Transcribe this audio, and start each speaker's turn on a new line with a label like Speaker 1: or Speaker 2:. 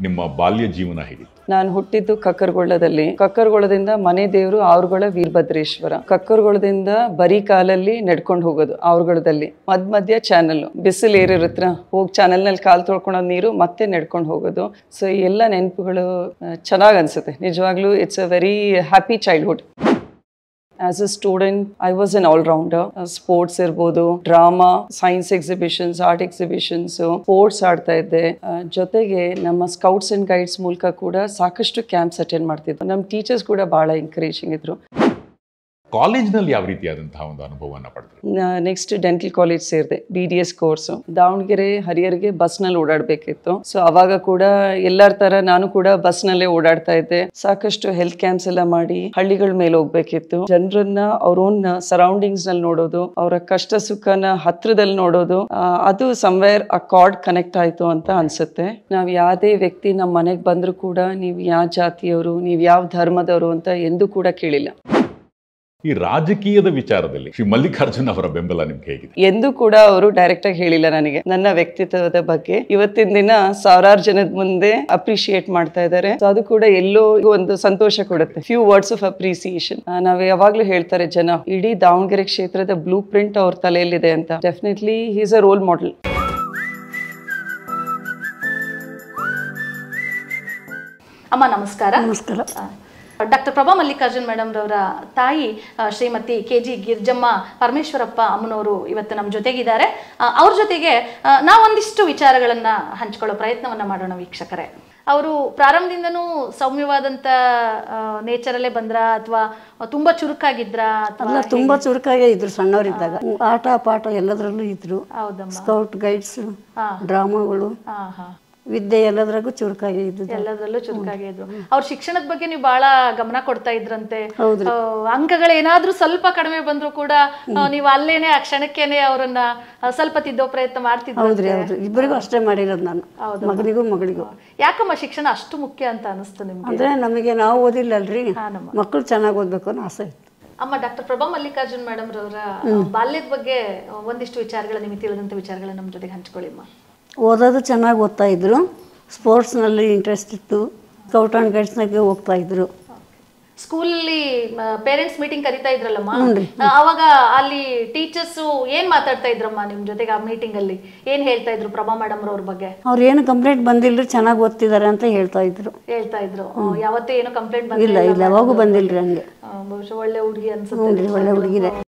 Speaker 1: ನಿಮ್ಮ ಬಾಲ್ಯ ಜೀವನ ಹೇಗಿತ್ತು?
Speaker 2: ನಾನು ಹುಟ್ಟಿದ್ದು ಕಕ್ಕರಗೊಳ್ಳದಲ್ಲಿ. ಕಕ್ಕರಗೊಳ್ಳದಿಂದ ಮನೆ ದೇವರು ಆವರಗೊಳ ವೀರಭದ್ರೇಶ್ವರ. ಕಕ್ಕರಗೊಳ್ಳದಿಂದ ಬರೀ ಕಾಲಲ್ಲಿ ನಡ್ಕೊಂಡು ಹೋಗೋದು ಆವರಗೊಳದಲ್ಲಿ. ಮಧ್ಯ ಚಾನಲ್ ಬಿಸಿಲು ಏರಿರುತ್ತ ಹೋಗಿ ಚಾನಲ್ನಲ್ಲಿ ಕಾಲು ತೊಳ್ಕೊಳೋದು ನೀರು ಮತ್ತೆ ನಡ್ಕೊಂಡು ಹೋಗೋದು. ಸೊ ಎಲ್ಲ ನೆನಪುಗಳು ಚೆನ್ನಾಗಿ ಅನ್ಸುತ್ತೆ ನಿಜವಾಗ್ಲೂ. It's a very happy childhood. As a student, I was an all-rounder. Sports ಇರ್ಬೋದು, drama, science exhibitions, art exhibitions, sports ಆಡ್ತಾ ಇದ್ದೆ. ಜೊತೆಗೆ ನಮ್ಮ ಸ್ಕೌಟ್ಸ್ ಅಂಡ್ ಗೈಡ್ಸ್ ಮೂಲಕ ಕೂಡ ಸಾಕಷ್ಟು ಕ್ಯಾಂಪ್ಸ್ ಅಟೆಂಡ್ ಮಾಡ್ತಿದ್ದೆ. ನಮ್ಮ ಟೀಚರ್ಸ್ ಕೂಡ ಬಹಳ ಎಂಕರೇಜಿಂಗ್ ಇದ್ರು.
Speaker 1: ಕಾಲೇಜ್ನಲ್ಲಿ ಯಾವ ರೀತಿಯಾದಂತಹ ಒಂದು ಅನುಭವವನ್ನು ಪಡೆದ್ರಿ?
Speaker 2: ನೆಕ್ಸ್ಟ್ ಡೆಂಟಲ್ ಕಾಲೇಜ್ ಸೇರಿದೆ, BDS ಕೋರ್ಸು. ದಾವಣಗೆರೆ ಹರಿಹರಿಗೆ ಬಸ್ನಲ್ಲಿ ಓಡಾಡಬೇಕಿತ್ತು. ಸೊ ಅವಾಗ ಕೂಡ ಎಲ್ಲರ ತರ ನಾನು ಕೂಡ ಬಸ್ನಲ್ಲೇ ಓಡಾಡ್ತಾ ಇದ್ದೆ. ಸಾಕಷ್ಟು ಹೆಲ್ತ್ ಕ್ಯಾಂಪ್ಸ್ ಎಲ್ಲ ಮಾಡಿ ಹಳ್ಳಿಗಳ ಮೇಲೆ ಹೋಗ್ಬೇಕಿತ್ತು. ಜನರನ್ನ ಅವ್ರ ಓನ್ ಸರೌಂಡಿಂಗ್ಸ್ ನಲ್ಲಿ ನೋಡೋದು, ಅವರ ಕಷ್ಟ ಸುಖನ ಹತ್ರದಲ್ಲಿ ನೋಡೋದು, ಅದು ಸಮ್ವೇರ್ ಆ ಕಾರ್ಡ್ ಕನೆಕ್ಟ್ ಆಯ್ತು ಅಂತ ಅನ್ಸುತ್ತೆ. ನಾವ್ ಯಾವುದೇ ವ್ಯಕ್ತಿ ನಮ್ಮ ಮನೆಗೆ ಬಂದ್ರು ಕೂಡ ನೀವು ಯಾವ ಜಾತಿಯವರು, ನೀವು ಯಾವ ಧರ್ಮದವರು ಅಂತ ಎಂದೂ ಕೂಡ ಕೇಳಿಲ್ಲ.
Speaker 1: ಈ ರಾಜಕೀಯದ ವಿಚಾರದಲ್ಲಿ ಶ್ರೀ ಮಲ್ಲಿಕಾರ್ಜುನ್ ಅವರ ಬೆಂಬಲ ನಿಮ್ಗೆ ಹೇಗಿದೆ?
Speaker 2: ಎಂದೂ ಕೂಡ ಅವರು ಡೈರೆಕ್ಟ್ ಆಗಿ ಹೇಳಿಲ್ಲ ನನಗೆ ನನ್ನ ವ್ಯಕ್ತಿತ್ವದ ಬಗ್ಗೆ. ಇವತ್ತಿನ ದಿನ ಸಾವಿರಾರು ಜನದ ಮುಂದೆ ಅಪ್ರಿಶಿಯೇಟ್ ಮಾಡ್ತಾ ಇದ್ದಾರೆ. ಅದು ಕೂಡ ಎಲ್ಲೋ ಒಂದು ಸಂತೋಷ ಕೊಡುತ್ತೆ. Few words of appreciation. ನಾವ್ ಯಾವಾಗ್ಲೂ ಹೇಳ್ತಾರೆ ಜನ, ಇಡೀ ದಾವಣಗೆರೆ ಕ್ಷೇತ್ರದ ಬ್ಲೂ ಪ್ರಿಂಟ್ ಅವ್ರ ತಲೆಯಲ್ಲಿದೆ ಅಂತ. Definitely he is a role model.
Speaker 3: ಅಮ್ಮ ನಮಸ್ಕಾರ.
Speaker 4: ನಮಸ್ಕಾರ.
Speaker 3: ಡಾಕ್ಟರ್ ಪ್ರಭಾ ಮಲ್ಲಿಕಾರ್ಜುನ್ ಮೇಡಮ್ ರವರ ತಾಯಿ ಶ್ರೀಮತಿ KG ಗಿರ್ಜಮ್ಮ ಪರಮೇಶ್ವರಪ್ಪ ಅಮ್ಮನವರು ಇವತ್ತು ನಮ್ಮ ಜೊತೆಗಿದ್ದಾರೆ. ಅವ್ರ ಜೊತೆಗೆ ನಾವೊಂದಿಷ್ಟು ವಿಚಾರಗಳನ್ನ ಹಂಚ್ಕೊಳ್ಳೋ ಪ್ರಯತ್ನವನ್ನ ಮಾಡೋಣ ವೀಕ್ಷಕರೇ. ಅವರು ಪ್ರಾರಂಭದಿಂದನೂ ಸೌಮ್ಯವಾದಂತ ನೇಚರಲ್ಲೇ ಬಂದ್ರ ಅಥವಾ ತುಂಬಾ ಚುರುಕಾಗಿದ್ರ?
Speaker 4: ಅಲ್ಲ, ತುಂಬಾ ಚುರುಕಾಗೇ ಇದ್ರು ಸಣ್ಣವರಿದ್ದಾಗ. ಆಟ ಪಾಠ ಎಲ್ಲದರಲ್ಲೂ ಇದ್ರು. ಸ್ಕೌಟ್ ಗೈಡ್ಸ್, ಡ್ರಾಮಾಗಳು, ವಿದ್ಯೆ ಎಲ್ಲದ್ರಾಗೂ ಚುರುಕಾಗಿ ಇದ್ದು.
Speaker 3: ಎಲ್ಲದರಲ್ಲೂ ಚುರುಕಾಗಿ ಇದ್ರು. ಅವ್ರ ಶಿಕ್ಷಣದ ಬಗ್ಗೆ ನೀವು ಬಹಳ ಗಮನ ಕೊಡ್ತಾ ಇದ್ರಂತೆ. ಅಂಕಗಳು ಏನಾದ್ರೂ ಸ್ವಲ್ಪ ಕಡಿಮೆ ಬಂದ್ರು ಕೂಡ ನೀವು ಅಲ್ಲೇನೆ ಆ ಕ್ಷಣಕ್ಕೇನೆ ಅವರನ್ನ ಸ್ವಲ್ಪ ತಿದ್ದೋ ಪ್ರಯತ್ನ ಮಾಡ್ತಿದ್ರು.
Speaker 4: ಹೌದ್ರಿ, ಹೌದು. ಇಬ್ಬರಿಗೂ ಅಷ್ಟೇ ಮಾಡಿರೋದು ನಾನು, ಮಗನಿಗೂ ಮಗಳಿಗೂ.
Speaker 3: ಯಾಕಮ್ಮ ಶಿಕ್ಷಣ ಅಷ್ಟು ಮುಖ್ಯ ಅಂತ ಅನಿಸ್ತು ನಿಮ್ಗೆ?
Speaker 4: ಅಂದ್ರೆ ನಮಗೆ ನಾವು ಓದಿಲ್ಲಲ್ರಿ, ಮಕ್ಕಳು ಚೆನ್ನಾಗಿ ಓದ್ಬೇಕು ಅನ್ನೋ ಆಸೆ ಇತ್ತು.
Speaker 3: ಅಮ್ಮ, ಡಾಕ್ಟರ್ ಪ್ರಭಾ ಮಲ್ಲಿಕಾರ್ಜುನ್ ಮೇಡಮ್ ರವರ ಬಾಲ್ಯದ ಬಗ್ಗೆ ಒಂದಿಷ್ಟು ವಿಚಾರಗಳ, ನಿಮಗೆ ತಿಳಿದಂತ ವಿಚಾರಗಳನ್ನ ನಮ್ಮ ಜೊತೆಗೆ ಹಂಚ್ಕೊಳ್ಳಿಮ್ಮ.
Speaker 4: ಓದೋದು ಚೆನ್ನಾಗಿ ಓದ್ತಾ ಇದ್ರು. ಸ್ಪೋರ್ಟ್ಸ್ನಲ್ಲಿ ಇಂಟ್ರೆಸ್ಟ್ ಇತ್ತು. ಸ್ಕೌಟ್ ಆ್ಯಂಡ್ ಗೈಡ್ಸ್ನಾಗೆ ಹೋಗ್ತಾ ಇದ್ರು.
Speaker 3: ಸ್ಕೂಲಲ್ಲಿ ಪೇರೆಂಟ್ಸ್ ಮೀಟಿಂಗ್ ಕರೀತಾ ಇದ್ರಲ್ಲಮ್ಮ, ಅವಾಗ ಅಲ್ಲಿ ಟೀಚರ್ಸ್ ಏನ್ ಮಾತಾಡ್ತಾ ಇದ್ರಮ್ಮ ನಿಮ್ ಜೊತೆಗೆ? ಆ ಮೀಟಿಂಗ್ ಅಲ್ಲಿ ಏನ್ ಹೇಳ್ತಾ ಇದ್ರು ಪ್ರಭಾ ಮೇಡಮ್ ಅವ್ರ ಬಗ್ಗೆ?
Speaker 4: ಅವ್ರು ಏನು ಕಂಪ್ಲೇಂಟ್ ಬಂದಿಲ್ರಿ, ಚೆನ್ನಾಗಿ ಓದ್ತಿದ್ದಾರೆ ಅಂತ ಹೇಳ್ತಾ ಇದ್ರು.
Speaker 3: ಯಾವತ್ತೂ ಏನು ಕಂಪ್ಲೇಂಟ್
Speaker 4: ಇಲ್ಲ, ಇಲ್ಲ, ಯಾವಾಗೂ ಬಂದಿಲ್ರಿ ಹಂಗೆ.
Speaker 3: ಬಹುಶಃ ಒಳ್ಳೆ ಹುಡುಗಿ ಅನ್ಸುತ್ತೆ.
Speaker 4: ಒಳ್ಳೆ ಹುಡುಗಿರೆ.